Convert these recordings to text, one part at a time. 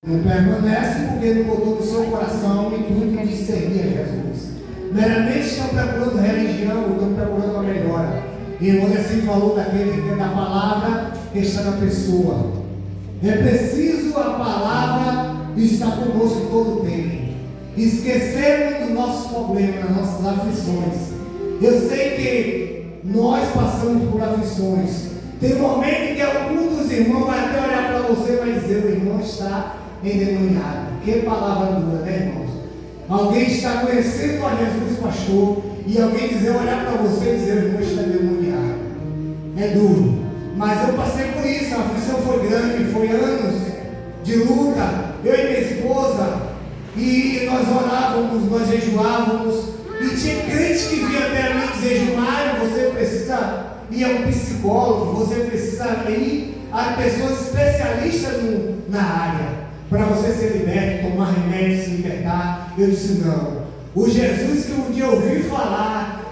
Não permanece porque ele botou no seu coração o intuito de servir a Jesus. Meramente estão procurando religião, estão procurando a melhora. E onde assim falou da palavra que está na pessoa. É preciso a palavra estar conosco todo o tempo. Esquecermos dos nossos problemas, das nossas aflições. Eu sei que nós passamos por aflições. Tem um momento que algum dos irmãos vai até olhar para você e vai dizer: o irmão está endemoniado. Que palavra dura, né, irmãos? Alguém está conhecendo a Jesus, pastor, e alguém olhar para você e dizer: o irmão está endemoniado. É duro. Mas eu passei por isso, a aflição foi grande, foi anos de luta. Eu e minha esposa, e nós orávamos, nós jejuávamos. E tinha crente que vinha até mim dizer: Mário, você precisa ir a um psicólogo, você precisa ir a pessoas especialistas na área, para você ser liberto, tomar remédio, se libertar. Eu disse: não. O Jesus que um dia ouvi falar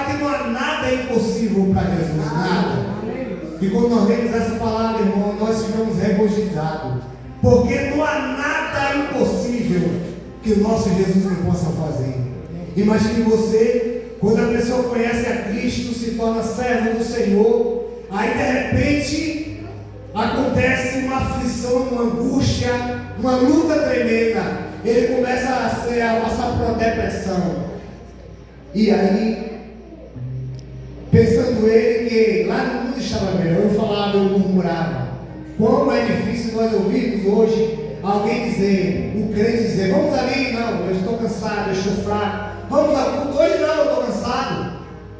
que não há nada impossível para Jesus, nada. E quando nós lemos essa palavra, irmão, nós ficamos regozijados, porque não há nada impossível que o nosso Jesus não possa fazer. Imagine você, quando a pessoa conhece a Cristo, se torna servo do Senhor, aí de repente acontece uma aflição, uma angústia, uma luta tremenda. Ele começa a passar por uma depressão. E aí, pensando ele que lá no mundo estava melhor, eu falava, eu murmurava. Como é difícil nós ouvirmos hoje alguém dizer, o crente dizer: vamos ali, não, eu estou cansado, eu estou fraco. Vamos ao culto, hoje não, eu estou cansado.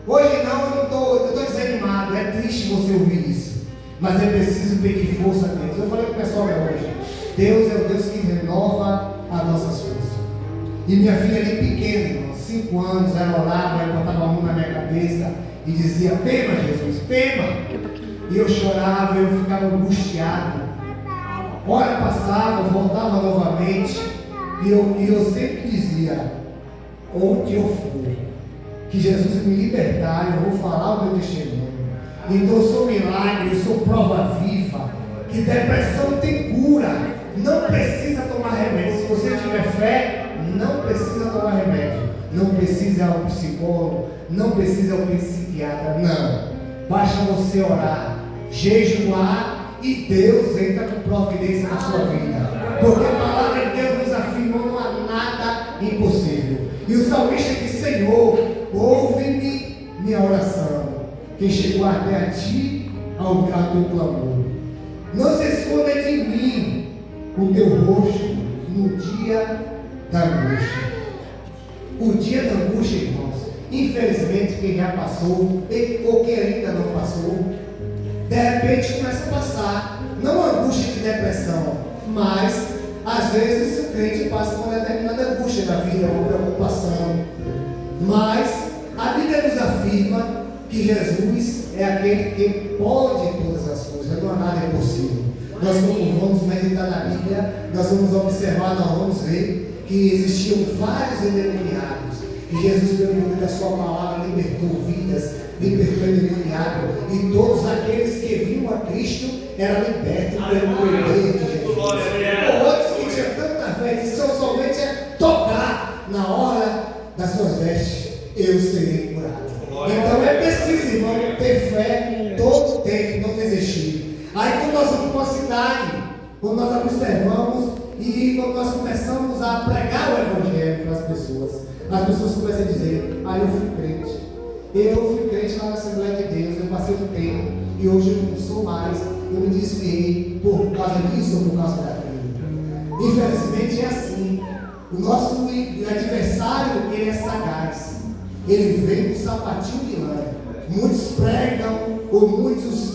Hoje não, eu estou desanimado. É triste você ouvir isso, mas é preciso pedir força a Deus. Eu falei para o pessoal hoje: Deus é o Deus que renova as nossas forças. E minha filha ali pequena, irmão, 5 anos, ela orava, eu botava a mão na minha cabeça e dizia: pema, Jesus, pema. E eu chorava, eu ficava angustiado. Hora passava, voltava novamente, e eu sempre dizia: onde eu for, que Jesus me libertar, eu vou falar o meu testemunho. Então eu sou milagre, eu sou prova viva, que depressão tem cura. Não precisa tomar remédio. Se você tiver fé, não precisa tomar remédio. Não precisa ir ao psicólogo, não precisa ir ao psiquiatra, não. Basta você orar, jejuar, e Deus entra com providência na sua vida. Porque a palavra de Deus nos afirma: não há nada impossível. E o salmista diz: Senhor, ouve-me minha oração, que chegou até a ti, ao teu clamor. Não se esconda de mim o teu rosto no dia da angústia. O dia da angústia, irmãos, infelizmente quem já passou, ou quem ainda não passou, de repente começa a passar, não angústia de depressão, mas às vezes o crente passa por uma determinada angústia da vida, uma preocupação. Mas a Bíblia nos afirma que Jesus é aquele que pode todas as coisas, não há nada impossível. Nós, quando vamos meditar na Bíblia, nós vamos observar, nós vamos ver que existiam vários endemoniados, e Jesus, pelo poder da sua palavra, libertou vidas, libertou endemoniado, e todos aqueles que vinham a Cristo eram libertos pelo poder de Jesus. Outros que tinham tanta fé, diziam somente tocar na hora das suas vestes, eu serei curado. Então é preciso, irmão, ter fé todo o tempo, não desistir. Aí quando nós vamos para uma cidade, quando nós observamos e quando nós começamos a pregar o Evangelho para as pessoas começam a dizer: eu fui crente lá na Assembleia de Deus, eu passei um tempo e hoje eu não sou mais, eu me desviei por causa disso ou por causa daquilo. Infelizmente é assim. O nosso adversário, ele é sagaz, ele vem com sapatinho de lã. Muitos pregam, ou muitos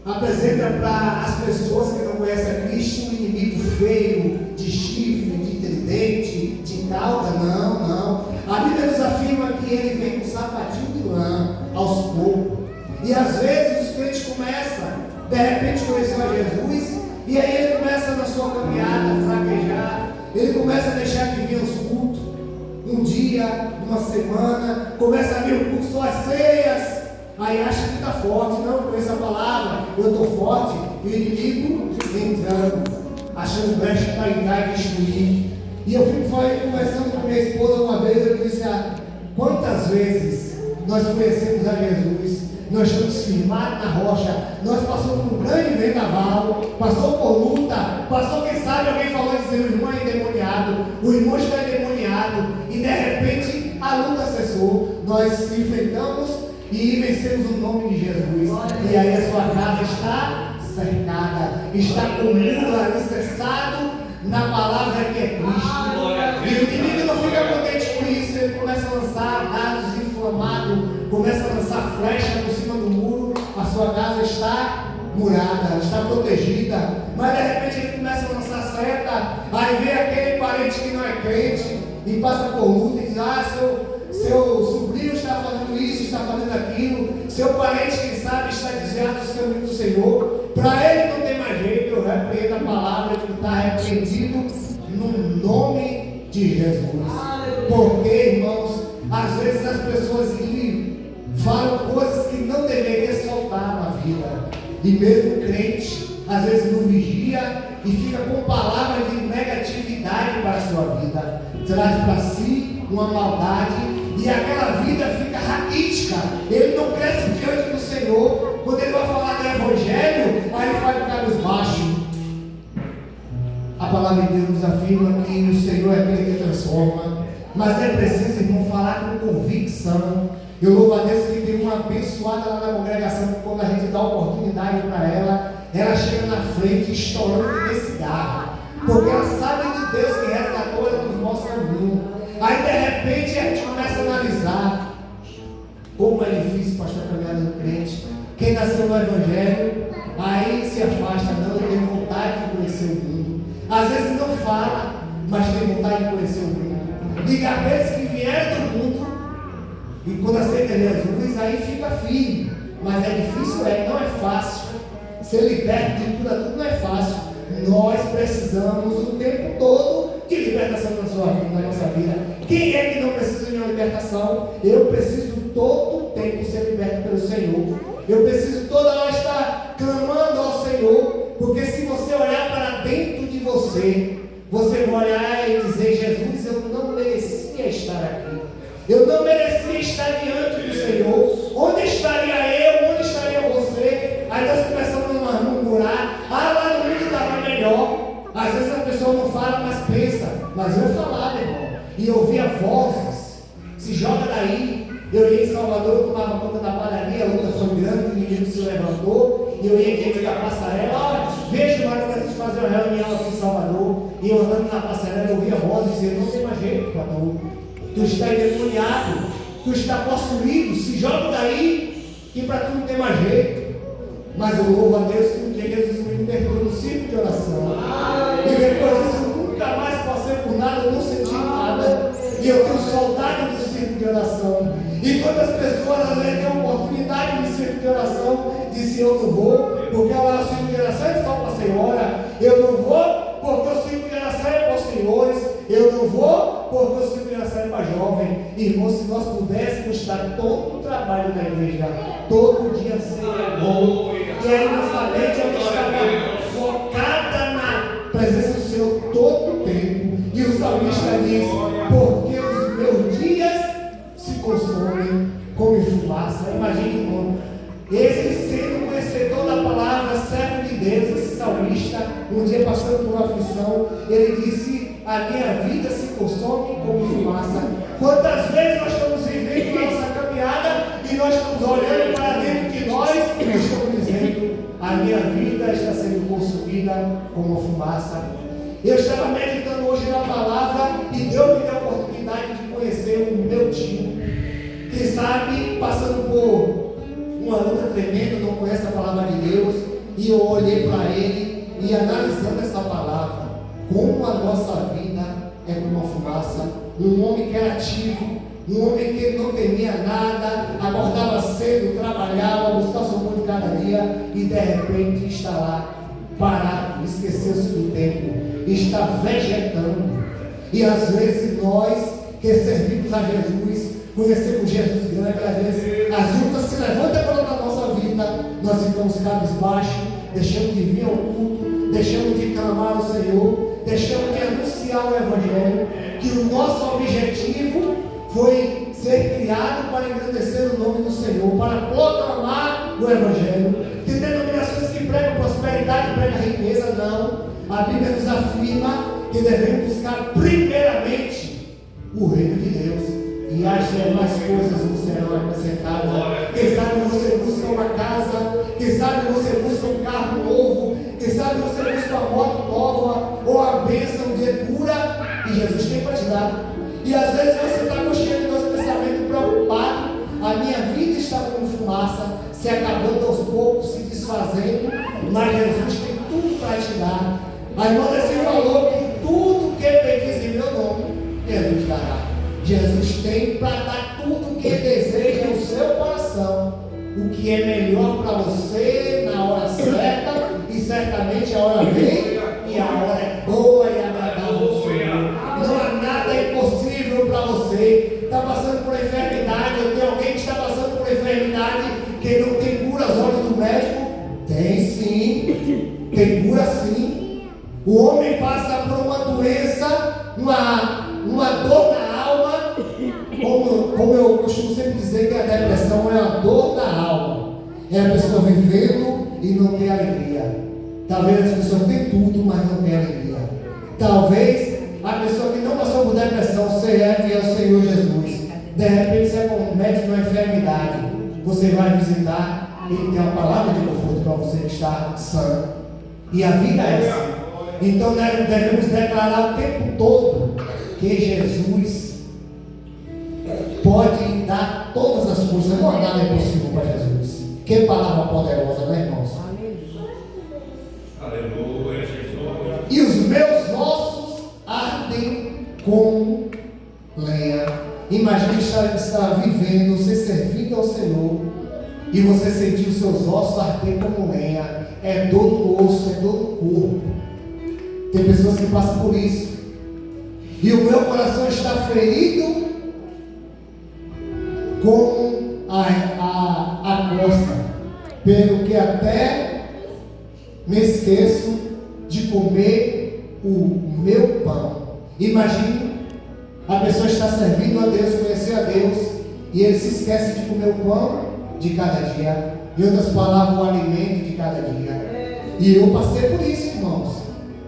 apresentam para as pessoas que não conhecem a Cristo um inimigo feio, de chifre, de tridente, de cauda. Não. A Bíblia nos afirma que ele vem com sapatinho de lã, aos poucos. E às vezes os crentes começam, de repente conhecer a Jesus, e aí ele começa na sua caminhada a fraquejar, ele começa a deixar de vir aos cultos, um dia, uma semana, começa a vir o culto só às ceias, aí acha que está forte. Não, com essa palavra eu estou forte. o inimigo entrando, achando brecha para entrar e destruir. E eu fico conversando com minha esposa uma vez, eu disse: quantas vezes nós conhecemos a Jesus, nós estamos firmados na rocha, nós passamos por um grande vendaval, passou por luta, passou, quem sabe, alguém falou de seu irmão é endemoniado, o irmão está endemoniado, e de repente a luta cessou, nós se enfrentamos e vencemos o nome de Jesus, e aí a sua casa está cercada, está com o muro alicerçado na palavra que é Cristo. E o inimigo não fica contente com isso, ele começa a lançar dados inflamados, começa a lançar flecha por cima do muro, a sua casa está murada, está protegida, mas de repente ele começa a lançar seta, aí vem aquele parente que não é crente e passa por luta e diz: seu sobrinho está fazendo isso, está fazendo aquilo, seu parente, quem sabe, está desviado dos caminhos do Senhor, para ele não tem mais jeito. Eu repreendo a palavra que está repreendido no nome de Jesus. Porque, irmãos, às vezes as pessoas falam coisas que não deveriam soltar na vida, e mesmo crente, às vezes não vigia e fica com palavras de negatividade para a sua vida, traz para si uma maldade, e aquela vida fica raquítica, ele não cresce diante do Senhor. Quando ele vai falar do Evangelho, aí ele vai ficar desbaixo. A palavra de Deus nos afirma que o Senhor é aquele que transforma, mas é preciso, irmão, falar com convicção. Eu louvo a Deus que tem uma abençoada lá na congregação, que quando a gente dá oportunidade para ela chega na frente estourando de cigarro, porque ela sabe de Deus que resgatou ela dos nossos caminhos. Aí de repente a gente começa a analisar como é difícil, pastor, caminhar no crente. Quem nasceu no Evangelho, aí se afasta. Não, eu tenho vontade de conhecer o mundo. Às vezes não fala, mas tem vontade de conhecer o mundo. Diga aqueles que vieram do mundo, e quando aceita Jesus, aí fica firme. Mas é difícil, não é fácil. Ser liberto de tudo não é fácil. Nós precisamos o tempo todo de libertação na sua vida, na nossa vida. Quem é que não precisa de uma libertação? Eu preciso todo o tempo ser liberto pelo Senhor. Eu preciso toda hora estar clamando ao Senhor, porque se você olhar para dentro de você, você vai olhar e dizer: Jesus, eu não merecia estar aqui, eu não merecia estar diante do Senhor. Onde estaria eu? Onde estaria você? Aí nós começamos a murmurar: lá no mundo estava melhor. Às vezes a pessoa não fala, mas pensa. Mas eu falava, irmão, e ouvia vozes: se joga daí. Eu ia em Salvador, eu tomava conta da padaria, a luta foi grande, o inimigo se levantou, e eu ia diante da passarela: vejo na hora para gente fazer uma reunião aqui em Salvador. E eu andando na passarela, eu ouvia vozes dizendo: não tem mais jeito para tu está endemoniado, tu está possuído, se joga daí, que para tu não tem mais jeito. Mas eu louvo a Deus que um dia Jesus me libertou no círculo de oração, e depois disso eu nunca mais passei por nada, eu não senti nada, e eu tenho saudade do círculo de oração. E quantas pessoas às vezes têm a oportunidade de círculo de oração, dizem: eu não vou, porque o círculo de oração é só para a senhora, eu não vou porque o círculo de oração é para os senhores, eu não vou porque o círculo de oração é para jovem. Irmão, se nós pudéssemos estar todo o trabalho da igreja, todo dia seria bom, e aí nossa mente estava focada na presença do Senhor todo o tempo. E o salmista diz: porque os meus dias se consomem como fumaça. Imagine, irmão, ele sendo conhecedor da palavra, servo de Deus, esse salmista, um dia passando por uma aflição, ele disse: a minha vida se consome como fumaça. Quantas vezes nós estamos vivendo a nossa caminhada e nós estamos olhando para dentro de nós e estamos dizendo: a minha vida está sendo consumida como fumaça. Eu estava meditando hoje na palavra e Deus me deu a oportunidade de conhecer o meu tio. Quem sabe, passando por uma luta tremenda, não conhece a palavra de Deus, e eu olhei para ele e analisando essa palavra, como a nossa vida é como uma fumaça. Um homem que era ativo, um homem que não temia nada, acordava cedo, trabalhava, buscava seu pão de cada dia, e de repente está lá, parado, esqueceu-se do tempo, está vegetando. E às vezes nós que servimos a Jesus, conhecemos Jesus grande, às vezes as lutas se levantam pela nossa vida, nós ficamos cabisbaixos, deixamos de vir ao culto, deixamos de clamar ao Senhor, deixamos de anunciar o Evangelho, que o nosso objetivo foi ser criado para engrandecer o nome do Senhor, para proclamar o Evangelho. Tem denominações que pregam prosperidade, pregam riqueza, não. A Bíblia nos afirma que devemos buscar primeiramente o reino de Deus, e as demais coisas nos serão acrescentadas. Quem sabe você busca uma casa, quem sabe você busca um carro novo, quem sabe você busca uma moto nova, ou a bênção de cura, e Jesus tem para te dar. E às vezes você está cheio dos pensamentos preocupados. A minha vida está como fumaça, se acabando aos poucos, se desfazendo, mas Jesus tem tudo para te dar. A irmã Desci falou que tudo que pedis em meu nome, Jesus dará. Jesus tem para dar tudo o que deseja no seu coração, o que é melhor para você na hora certa, e certamente a hora vem e a hora é boa e agradável ao Senhor. Não há nada impossível para você. Está passando por enfermidade, ou tem alguém que está passando por enfermidade que não tem cura aos olhos do médico? Tem sim, tem cura sim. O homem passa por uma doença, uma dor na alma, como eu costumo sempre dizer que a depressão é a dor da alma. É a pessoa vivendo e não tem alegria. Talvez as pessoas tenham tudo, mas não tem alegria. Talvez a pessoa que não passou por depressão serve ao Senhor Jesus. De repente você comete uma enfermidade, você vai visitar, ele tem uma palavra de conforto para você que está sã. E a vida é assim. Então nós devemos declarar o tempo todo que Jesus pode dar todas as coisas. Não há nada impossível para Jesus. Que palavra poderosa, né, irmãos? Aleluia, Jesus. E os meus ossos ardem como lenha. Imagine estar vivendo, você servindo ao Senhor, e você sentir os seus ossos arder como lenha. É dor no osso, é dor no corpo. Tem pessoas que passam por isso. E o meu coração está ferido como a coça, pelo que até me esqueço de comer o meu pão. Imagine, a pessoa está servindo a Deus, conhecer a Deus, e ele se esquece de comer o pão de cada dia. Em outras palavras, o alimento de cada dia. E eu passei por isso, irmãos.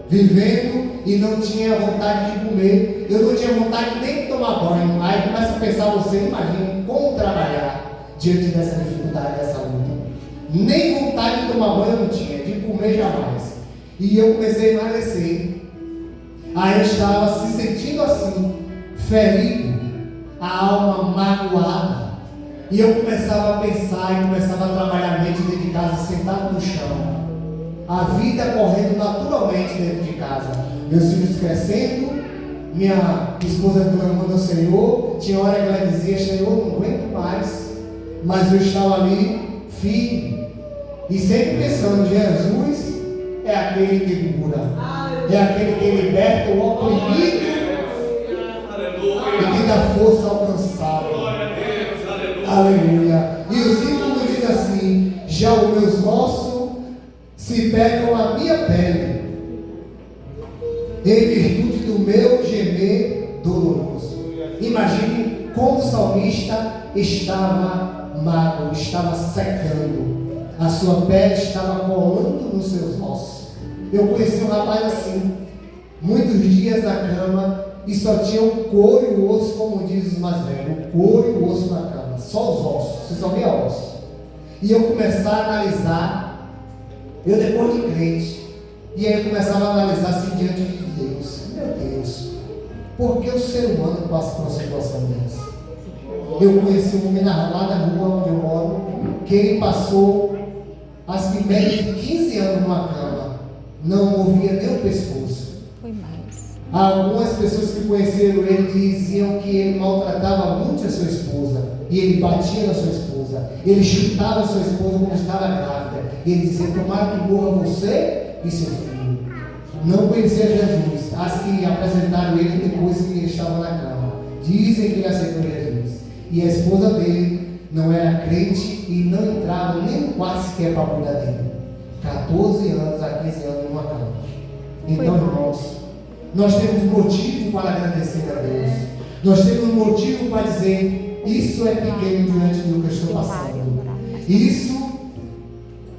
Vivendo e não tinha vontade de comer. Eu não tinha vontade nem de tomar banho. Aí começa a pensar, você imagina como trabalhar diante dessa dificuldade, dessa luta. Nem vontade de tomar banho eu não tinha, de comer jamais. E eu comecei a emagrecer. Aí eu estava se sentindo assim, ferido, a alma magoada. E eu começava a pensar e começava a trabalhar a mente dentro de casa, sentado no chão. A vida correndo naturalmente dentro de casa. Meus filhos crescendo, minha esposa clamando ao Senhor. Tinha hora que ela dizia, Senhor, não aguento mais. Mas eu estava ali, firme. E sempre pensando, Jesus é aquele que cura. É aquele que liberta o oprimido e que dá força ao cansado. Aleluia. E o símbolo diz assim: já os meus ossos se pegam a minha pele, em virtude do meu gemer doloroso. Imagine como o salmista estava magro, estava secando, a sua pele estava colando nos seus ossos. Eu conheci um rapaz assim, muitos dias na cama, e só tinha o couro e o osso, como diz os mais velhos, o couro e o osso na cama, só os ossos, você só via ossos. E eu começava a analisar, eu depois de crente, e aí eu começava a analisar assim diante de Deus. Meu Deus, por que o ser humano passa por uma situação dessa? Eu conheci um homem lá na rua onde eu moro, que ele passou, acho que menos de 15 anos numa cama, não movia nem o pescoço. Foi mais. Algumas pessoas que conheceram ele diziam que ele maltratava muito a sua esposa, e ele batia na sua esposa, ele chutava a sua esposa quando estava grávida. Ele dizia: tomara que morra você e seu filho. Não conhecia Jesus. As que apresentaram ele depois que ele estava na cama dizem que ele aceitou Jesus. E a esposa dele não era crente e não entrava nem no quarto sequer para cuidar dele. 14 anos a 15 anos numa cama. Então, irmãos, nós temos motivo para agradecer a Deus. Nós temos motivo para dizer: isso é pequeno diante do que eu estou passando. Isso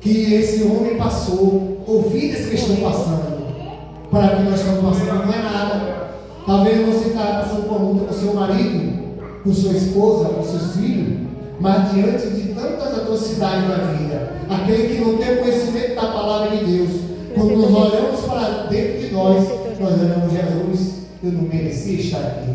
que esse homem passou, ouvidas que estão passando, para que nós estamos passando, não é nada. Talvez você está passando por luta com seu marido, com sua esposa, com seus filhos, mas diante de tantas atrocidades na vida, aquele que não tem conhecimento da palavra de Deus, quando nós olhamos para dentro de nós olhamos: Jesus, eu não merecia estar aqui,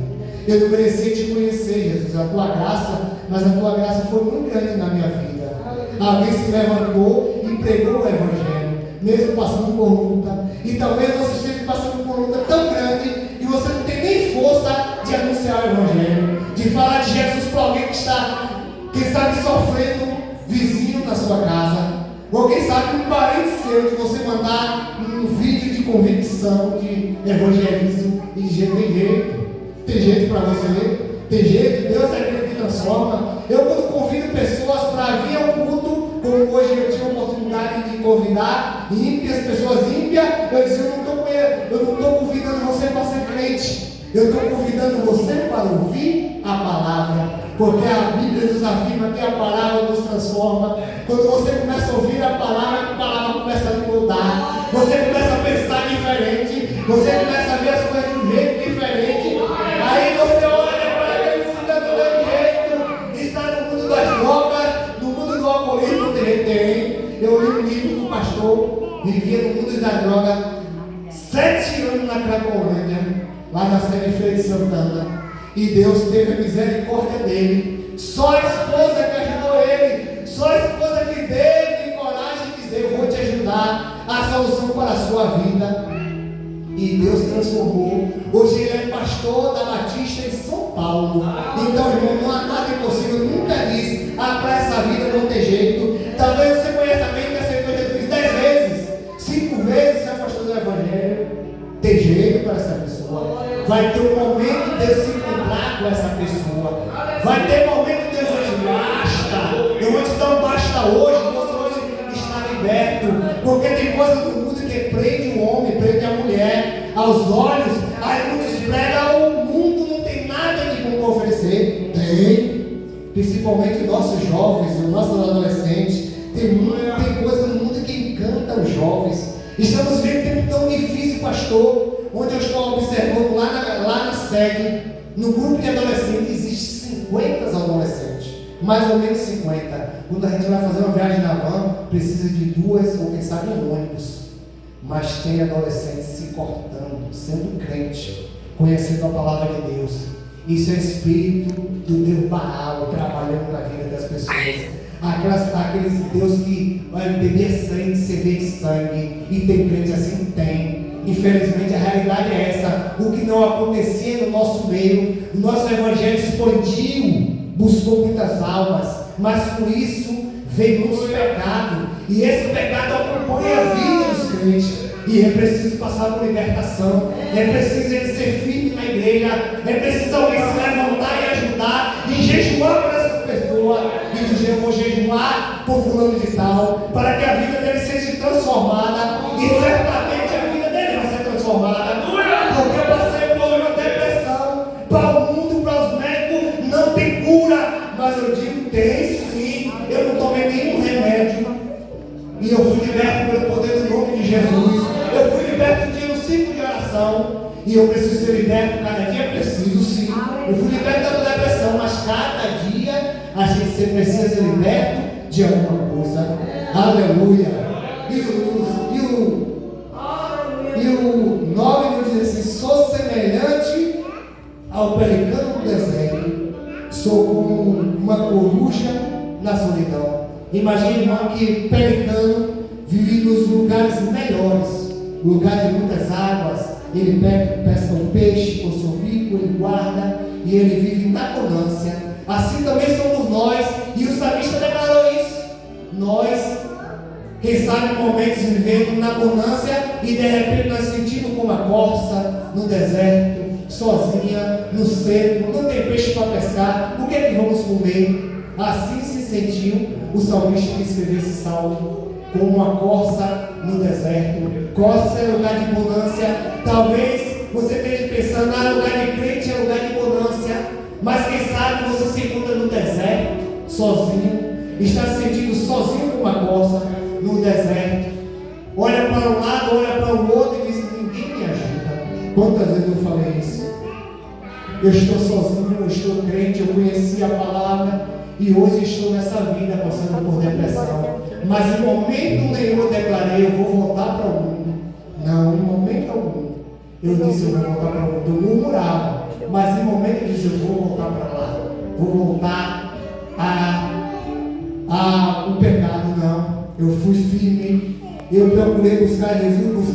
eu não merecia te conhecer, Jesus, a tua graça, mas a tua graça foi muito grande na minha vida. Alguém se levantou e pregou o Evangelho, mesmo passando por luta, e talvez você esteja passando por luta tão grande que você não tem nem força de anunciar o Evangelho, de falar de Jesus para alguém que está, quem sabe, sofrendo, vizinho na sua casa, ou quem sabe um parente seu, de você mandar um vídeo de convicção, de evangelismo, e de jeito, tem jeito para você, tem jeito, Deus é aquele que transforma. Eu, quando convido pessoas para vir ao culto, como hoje eu tive a oportunidade de convidar ímpias, pessoas ímpias, eu disse: eu não estou convidando você para ser crente, eu estou convidando você para ouvir a palavra, porque a Bíblia nos afirma que a palavra nos transforma. Quando você começa a ouvir a palavra começa a lhe mudar, você começa a pensar diferente, você começa a ver as coisas de um jeito diferente, aí você olha para ele e fica do mesmo jeito, está no mundo das drogas, no mundo do alcoolismo. Eu li um livro do pastor, vivia no mundo da droga, 7 anos na Cracolândia, lá na Sede Feira de Santana, e Deus teve a misericórdia dele. Só a esposa que ajudou ele, só a esposa que teve coragem de dizer: eu vou te ajudar, a solução para a sua vida. E Deus transformou. Hoje ele é pastor da Batista em São Paulo. Então, irmão, não há nada impossível. Eu nunca disse: para essa vida não tem jeito. Talvez você conheça alguém que aceitou Jesus 10 vezes, 5 vezes se afastou do Evangelho. Tem jeito para essa pessoa. Vai ter um momento de Deus se encontrar com essa pessoa. Vai ter momento de Deus dizer: basta. Eu vou te dar um basta hoje. Você hoje está liberto. Porque tem coisas no mundo que prende o homem, prende a mulher aos olhos. Aí muitos pregam: o mundo não tem nada de bom para oferecer. Tem. Principalmente os nossos jovens, os nossos adolescentes. Tem coisa no mundo que encanta os jovens. Estamos vivendo um tempo tão difícil, pastor, onde eu estou observando lá na sede, no grupo de adolescentes, existem 50 adolescentes, mais ou menos 50. Quando a gente vai fazer uma viagem na van, precisa de 2 ou quem sabe um ônibus. Mas tem adolescentes se cortando, sendo crente, conhecendo a palavra de Deus. Isso é espírito do Deus Baal trabalhando na vida das pessoas. Aqueles Deus que vai beber sangue, cerveja de sangue, e tem crente assim? Tem. Infelizmente a realidade é essa. O que não acontecia no nosso meio, o nosso evangelho expandiu, buscou muitas almas, mas com isso veio muito pecado, e esse pecado acompanha a vida dos crentes. E é preciso passar por libertação, é preciso ele ser firme na igreja, é preciso alguém se levantar e ajudar, e jejuar por essas pessoas, e dizer: eu vou jejuar por fulano de tal, para que a vida dele seja transformada, e certamente a vida dele vai ser transformada, porque eu passei por uma depressão, para o mundo, para os médicos, não tem cura, mas eu digo: tem sim. Eu não tomei nenhum remédio, e eu fui liberto pelo poder do nome de Jesus. Eu fui liberto de um ciclo de oração, e eu preciso ser liberto cada dia, preciso sim. Eu fui liberto da depressão, mas cada dia a gente precisa ser liberto de alguma coisa. Aleluia. E o 9 nos diz assim: sou semelhante ao pelicano do deserto, sou como uma coruja na solidão. Imagine, irmão, que pelicano vive nos lugares melhores, lugar de muitas águas. Ele pesca um peixe com seu bico, ele guarda, e ele vive na bonança. Assim também somos nós, e o salmista declarou isso. Nós, quem sabe, momentos vivendo na bonança, e de repente nós sentimos como a corça no deserto, sozinha, no seco, não tem peixe para pescar, o que vamos comer? Assim se sentiu o salmista que escreveu esse salmo. como uma corça no deserto. Corça é lugar de bonância. Talvez você esteja pensando, lugar de crente é lugar de bonância. Mas quem sabe você se encontra no deserto, sozinho. Está se sentindo sozinho como uma corça no deserto. Olha para um lado, olha para o outro e diz: ninguém me ajuda. Quantas vezes eu falei isso? Eu estou sozinho, eu estou crente, eu conheci a palavra e hoje estou nessa vida passando por depressão. Mas em momento nenhum eu declarei: eu vou voltar para o mundo. Não, em momento algum. Eu disse: eu vou voltar para o mundo. Eu murmurava, mas em momento eu disse: eu vou voltar para lá. Vou voltar o pecado. Não. Eu fui firme. Eu procurei buscar Jesus, buscar